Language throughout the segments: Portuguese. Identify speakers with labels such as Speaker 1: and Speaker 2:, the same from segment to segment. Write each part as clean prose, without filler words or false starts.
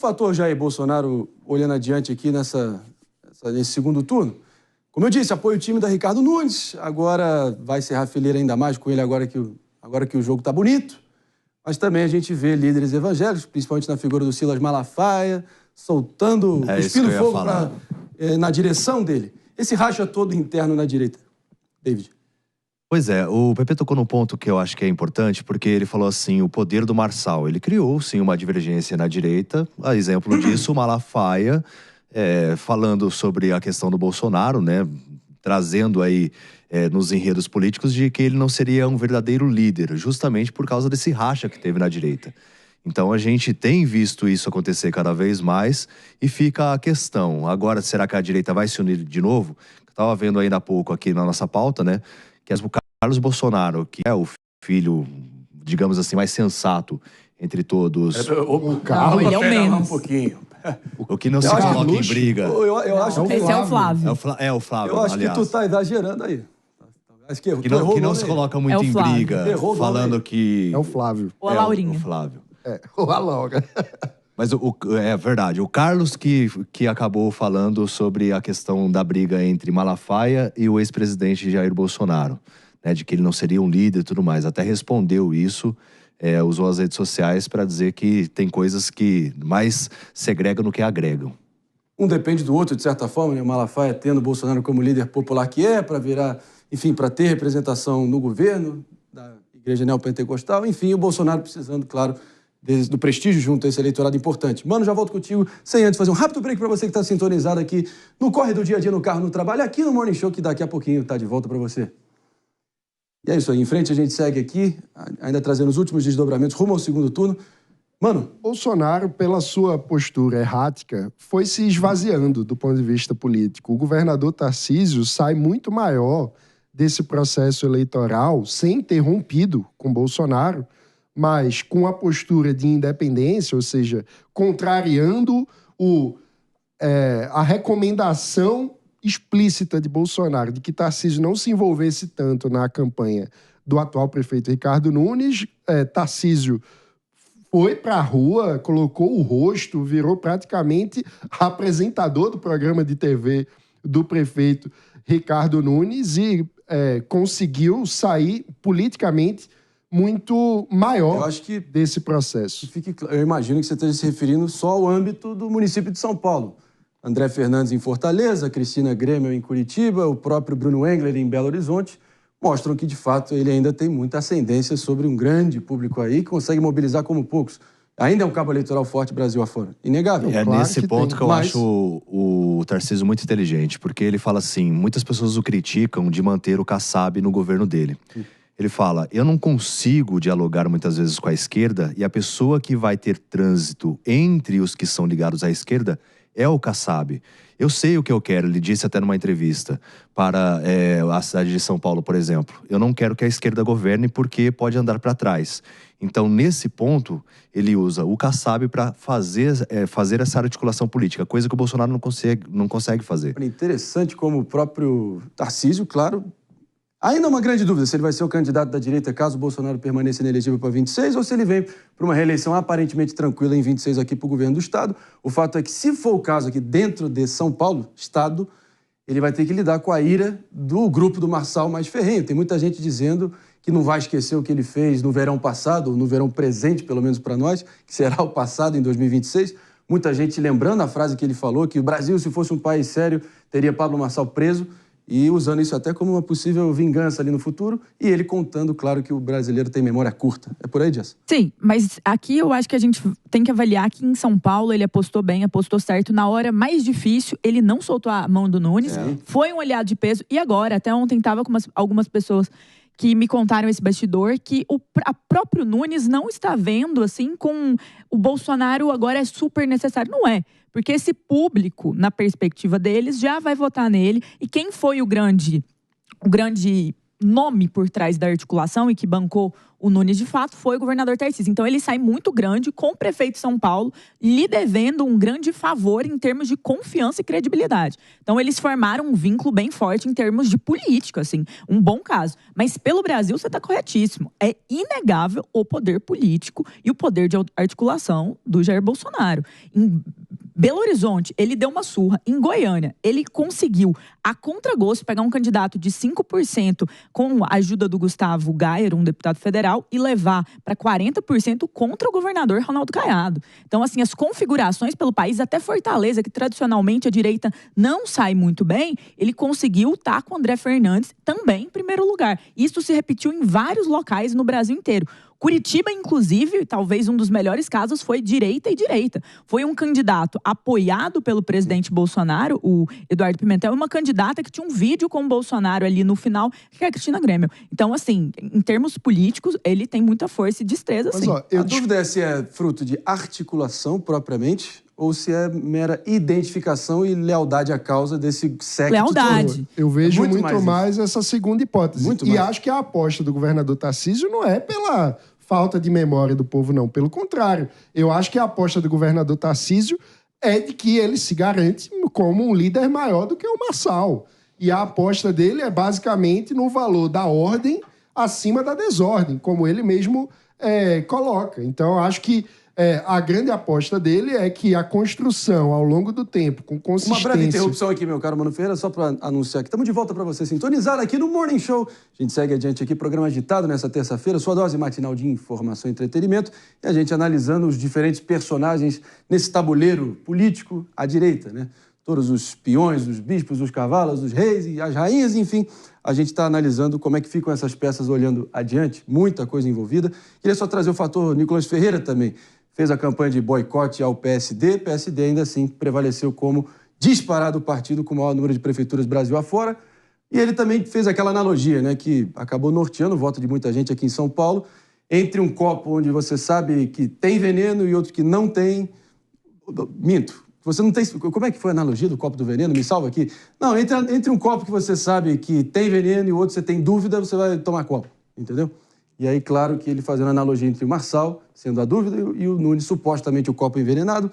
Speaker 1: fator Jair Bolsonaro olhando adiante aqui nesse segundo turno? Como eu disse, apoio o time da Ricardo Nunes, agora vai serrar a fileira ainda mais com ele agora que o jogo está bonito, mas também a gente vê líderes evangélicos, principalmente na figura do Silas Malafaia, soltando, cuspindo fogo na direção dele. Esse racha todo interno na direita. David.
Speaker 2: Pois é, o Pepe tocou num ponto que eu acho que é importante, porque ele falou assim, o poder do Marçal. Ele criou, sim, uma divergência na direita. A exemplo disso, o Malafaia, falando sobre a questão do Bolsonaro, né, trazendo aí nos enredos políticos de que ele não seria um verdadeiro líder, justamente por causa desse racha que teve na direita. Então a gente tem visto isso acontecer cada vez mais e fica a questão, agora será que a direita vai se unir de novo? Eu estava vendo ainda há pouco aqui na nossa pauta, né, que o Carlos Bolsonaro, que é o filho, digamos assim, mais sensato entre todos.
Speaker 1: O Carlos,
Speaker 3: ele é o menos.
Speaker 1: Um pouquinho.
Speaker 2: O que não se coloca em briga.
Speaker 1: Eu acho que
Speaker 3: esse é o Flávio.
Speaker 2: É o Flávio,
Speaker 1: eu acho
Speaker 2: aliás.
Speaker 1: que tu tá exagerando aí. Acho que
Speaker 2: não se coloca muito em briga, falando que...
Speaker 4: É o Flávio.
Speaker 3: Ou a Laurinha.
Speaker 2: O Flávio.
Speaker 4: Ou a Laura.
Speaker 2: Mas é verdade, o Carlos que acabou falando sobre a questão da briga entre Malafaia e o ex-presidente Jair Bolsonaro, né, de que ele não seria um líder e tudo mais. Até respondeu isso, usou as redes sociais para dizer que tem coisas que mais segregam do que agregam.
Speaker 1: Um depende do outro, de certa forma, né? O Malafaia tendo o Bolsonaro como líder popular que para virar, enfim, para ter representação no governo da Igreja Neopentecostal, enfim, o Bolsonaro precisando, claro, do prestígio junto a esse eleitorado importante. Mano, já volto contigo, sem antes fazer um rápido break para você que está sintonizado aqui no Corre do Dia a Dia, no carro, no trabalho, aqui no Morning Show, que daqui a pouquinho tá de volta para você. E é isso aí, em frente a gente segue aqui, ainda trazendo os últimos desdobramentos rumo ao segundo turno. Mano,
Speaker 4: Bolsonaro, pela sua postura errática, foi se esvaziando do ponto de vista político. O governador Tarcísio sai muito maior desse processo eleitoral, sem ter rompido com Bolsonaro, mas com a postura de independência, ou seja, contrariando a recomendação explícita de Bolsonaro de que Tarcísio não se envolvesse tanto na campanha do atual prefeito Ricardo Nunes. Tarcísio foi para a rua, colocou o rosto, virou praticamente apresentador do programa de TV do prefeito Ricardo Nunes e conseguiu sair politicamente muito maior desse processo.
Speaker 1: Eu imagino que você esteja se referindo só ao âmbito do município de São Paulo. André Fernandes em Fortaleza, Cristina Grêmio em Curitiba, o próprio Bruno Engler em Belo Horizonte, mostram que, de fato, ele ainda tem muita ascendência sobre um grande público aí, que consegue mobilizar como poucos. Ainda é um cabo eleitoral forte Brasil afora. Inegável.
Speaker 2: É claro nesse ponto que eu acho o Tarcísio muito inteligente, porque ele fala assim, muitas pessoas o criticam de manter o Kassab no governo dele. Ele fala, eu não consigo dialogar muitas vezes com a esquerda e a pessoa que vai ter trânsito entre os que são ligados à esquerda é o Kassab. Eu sei o que eu quero, ele disse até numa entrevista para a cidade de São Paulo, por exemplo. Eu não quero que a esquerda governe porque pode andar para trás. Então, nesse ponto, ele usa o Kassab para fazer essa articulação política, coisa que o Bolsonaro não consegue fazer.
Speaker 1: Interessante como o próprio Tarcísio, claro, ainda uma grande dúvida se ele vai ser o candidato da direita caso o Bolsonaro permaneça inelegível para 26 ou se ele vem para uma reeleição aparentemente tranquila em 26 aqui para o governo do Estado. O fato é que, se for o caso aqui dentro de São Paulo, Estado, ele vai ter que lidar com a ira do grupo do Marçal mais ferrenho. Tem muita gente dizendo que não vai esquecer o que ele fez no verão passado, ou no verão presente, pelo menos para nós, que será o passado em 2026. Muita gente lembrando a frase que ele falou, que o Brasil, se fosse um país sério, teria Pablo Marçal preso, e usando isso até como uma possível vingança ali no futuro, e ele contando, claro, que o brasileiro tem memória curta. É por aí, Jess?
Speaker 3: Sim, mas aqui eu acho que a gente tem que avaliar que em São Paulo ele apostou bem, apostou certo. Na hora mais difícil, ele não soltou a mão do Nunes, foi um aliado de peso, e agora, até ontem estava com algumas pessoas que me contaram esse bastidor, que a próprio Nunes não está vendo, assim, com o Bolsonaro agora é super necessário. Não é, porque esse público, na perspectiva deles, já vai votar nele. E quem foi o grande nome por trás da articulação e que bancou o Nunes de fato foi o governador Tarcísio. Então ele sai muito grande com o prefeito de São Paulo, lhe devendo um grande favor em termos de confiança e credibilidade. Então eles formaram um vínculo bem forte em termos de política, assim, um bom caso. Mas pelo Brasil você está corretíssimo. É inegável o poder político e o poder de articulação do Jair Bolsonaro. Em Belo Horizonte, ele deu uma surra. Em Goiânia, ele conseguiu, a contragosto, pegar um candidato de 5% com a ajuda do Gustavo Gayer, um deputado federal, e levar para 40% contra o governador Ronaldo Caiado. Então, assim, as configurações pelo país, até Fortaleza, que tradicionalmente a direita não sai muito bem, ele conseguiu estar com o André Fernandes também em primeiro lugar. Isso se repetiu em vários locais no Brasil inteiro. Curitiba, inclusive, talvez um dos melhores casos foi direita e direita. Foi um candidato apoiado pelo presidente Bolsonaro, o Eduardo Pimentel, e uma candidata que tinha um vídeo com o Bolsonaro ali no final, que é a Cristina Grêmio. Então, assim, em termos políticos, ele tem muita força e destreza, sim.
Speaker 1: Mas, a dúvida é se é fruto de articulação propriamente ou se é mera identificação e lealdade à causa desse séquito.
Speaker 3: Lealdade.
Speaker 4: Eu vejo muito mais essa segunda hipótese.
Speaker 1: Muito
Speaker 4: e
Speaker 1: mais.
Speaker 4: Acho que a aposta do governador Tarcísio não é pela falta de memória do povo, não. Pelo contrário. Eu acho que a aposta do governador Tarcísio é de que ele se garante como um líder maior do que o Marçal. E a aposta dele é basicamente no valor da ordem acima da desordem, como ele mesmo coloca. Então, acho que a grande aposta dele é que a construção ao longo do tempo, com consistência...
Speaker 1: Uma breve interrupção aqui, meu caro Mano Ferreira, só para anunciar que estamos de volta para você sintonizar aqui no Morning Show. A gente segue adiante aqui, programa agitado nessa terça-feira, sua dose matinal de informação e entretenimento, e a gente analisando os diferentes personagens nesse tabuleiro político à direita, né? Todos os peões, os bispos, os cavalos, os reis e as rainhas, enfim. A gente está analisando como é que ficam essas peças olhando adiante, muita coisa envolvida. Queria só trazer o fator Nicolas Ferreira também. Fez a campanha de boicote ao PSD. PSD ainda assim prevaleceu como disparado partido com o maior número de prefeituras Brasil afora. E ele também fez aquela analogia, né, que acabou norteando o voto de muita gente aqui em São Paulo, entre um copo onde você sabe que tem veneno e outro que não tem. Minto. Você não tem... Como é que foi a analogia do copo do veneno? Me salva aqui. Não, entre um copo que você sabe que tem veneno e o outro você tem dúvida, você vai tomar qual? Entendeu? E aí, claro que ele fazendo a analogia entre o Marçal, sendo a dúvida, e o Nunes, supostamente o copo envenenado.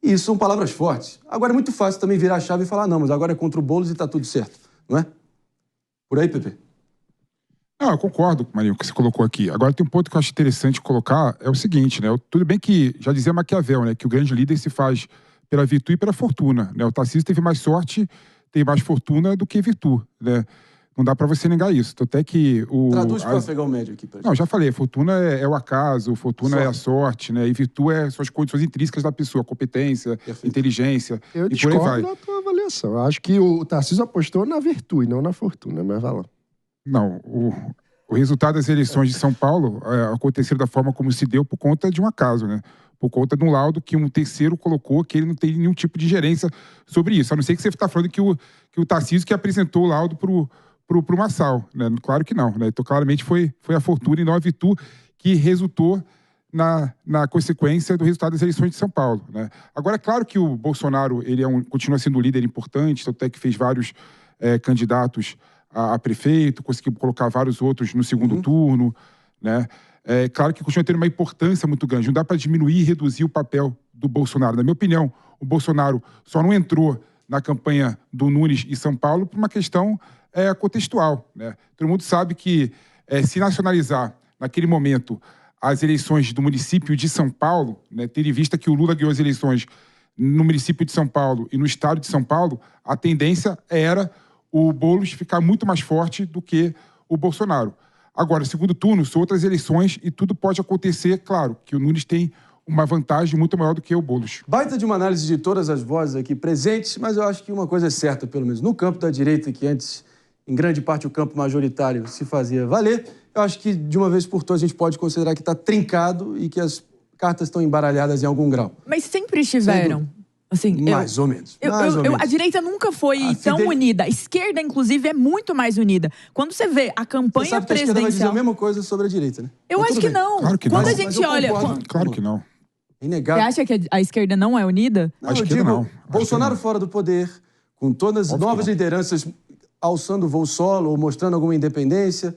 Speaker 1: E isso são palavras fortes. Agora é muito fácil também virar a chave e falar, não, mas agora é contra o Boulos e tá tudo certo, não é? Por aí, Pepe?
Speaker 5: Não, eu concordo, Marinho, com o que você colocou aqui. Agora tem um ponto que eu acho interessante colocar, é o seguinte, né? Tudo bem que, já dizia Maquiavel, né? Que o grande líder se faz pela virtude e pela fortuna, né? O Tarcísio teve mais sorte, tem mais fortuna do que virtude, né? Não dá pra você negar isso. Até que
Speaker 1: Traduz para pegar o médio aqui. Pra gente.
Speaker 5: Não, já falei. Fortuna é o acaso, fortuna é a sorte, né? E virtude são as condições intrínsecas da pessoa. Competência, Perfeito. Inteligência.
Speaker 4: Eu discordo da tua avaliação. Eu acho que o Tarcísio apostou na virtude, não na fortuna. Mas vai lá.
Speaker 5: Não, o resultado das eleições de São Paulo aconteceram da forma como se deu por conta de um acaso, né? Por conta de um laudo que um terceiro colocou que ele não tem nenhum tipo de gerência sobre isso. A não ser que você está falando que o Tarcísio que apresentou o laudo pro Marçal, né? Claro que não, né? Então, claramente foi a fortuna e não a virtude que resultou na consequência do resultado das eleições de São Paulo, né? Agora, é claro que o Bolsonaro ele continua sendo um líder importante, até que fez vários candidatos a prefeito, conseguiu colocar vários outros no segundo turno, né? É claro que continua tendo uma importância muito grande. Não dá para diminuir e reduzir o papel do Bolsonaro. Na minha opinião, o Bolsonaro só não entrou na campanha do Nunes em São Paulo por uma questão contextual, né? Todo mundo sabe que se nacionalizar naquele momento as eleições do município de São Paulo, né, tendo em vista que o Lula ganhou as eleições no município de São Paulo e no estado de São Paulo, a tendência era o Boulos ficar muito mais forte do que o Bolsonaro. Agora, segundo turno, são outras eleições e tudo pode acontecer, claro, que o Nunes tem uma vantagem muito maior do que o Boulos.
Speaker 1: Baita de uma análise de todas as vozes aqui presentes, mas eu acho que uma coisa é certa, pelo menos no campo da direita, que antes, em grande parte, o campo majoritário se fazia valer, eu acho que, de uma vez por todas, a gente pode considerar que está trincado e que as cartas estão embaralhadas em algum grau.
Speaker 3: Mas sempre estiveram. Assim,
Speaker 1: mais ou menos.
Speaker 3: A direita nunca foi tão unida. A esquerda, inclusive, é muito mais unida. Quando você vê a campanha
Speaker 1: você sabe que
Speaker 3: presidencial...
Speaker 1: a esquerda vai dizer a mesma coisa sobre a direita, né?
Speaker 3: Eu acho que não.
Speaker 5: Claro que
Speaker 3: Quando
Speaker 5: não.
Speaker 3: a gente olha...
Speaker 5: Claro que não.
Speaker 1: Inegável.
Speaker 3: Você acha que a esquerda não é unida?
Speaker 1: Não, eu digo,
Speaker 5: não.
Speaker 1: Bolsonaro fora do poder, com todas as novas lideranças alçando voo solo ou mostrando alguma independência,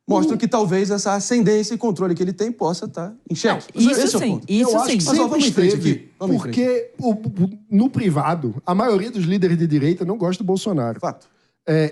Speaker 1: mostram que talvez essa ascendência e controle que ele tem possa estar em xeque.
Speaker 3: Isso
Speaker 1: Esse é o
Speaker 3: sim,
Speaker 1: ponto.
Speaker 3: isso
Speaker 4: Eu acho
Speaker 3: sim.
Speaker 4: que
Speaker 1: Mas, ó,
Speaker 4: sempre
Speaker 1: vamos em frente
Speaker 4: esteve,
Speaker 1: aqui. Vamos em
Speaker 4: porque no privado, a maioria dos líderes de direita não gosta do Bolsonaro.
Speaker 1: Fato.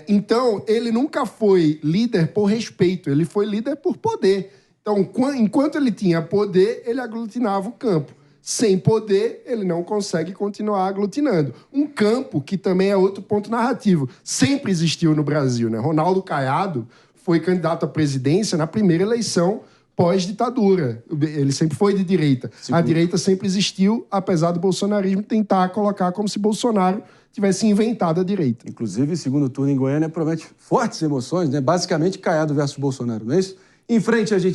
Speaker 4: Então, ele nunca foi líder por respeito, ele foi líder por poder. Então, enquanto ele tinha poder, ele aglutinava o campo. Sem poder, ele não consegue continuar aglutinando. Um campo que também é outro ponto narrativo. Sempre existiu no Brasil, né? Ronaldo Caiado foi candidato à presidência na primeira eleição pós-ditadura. Ele sempre foi de direita. A direita sempre existiu, apesar do bolsonarismo tentar colocar como se Bolsonaro tivesse inventado a direita.
Speaker 1: Inclusive, segundo turno em Goiânia promete fortes emoções, né? Basicamente, Caiado versus Bolsonaro, não é isso? Em frente, a gente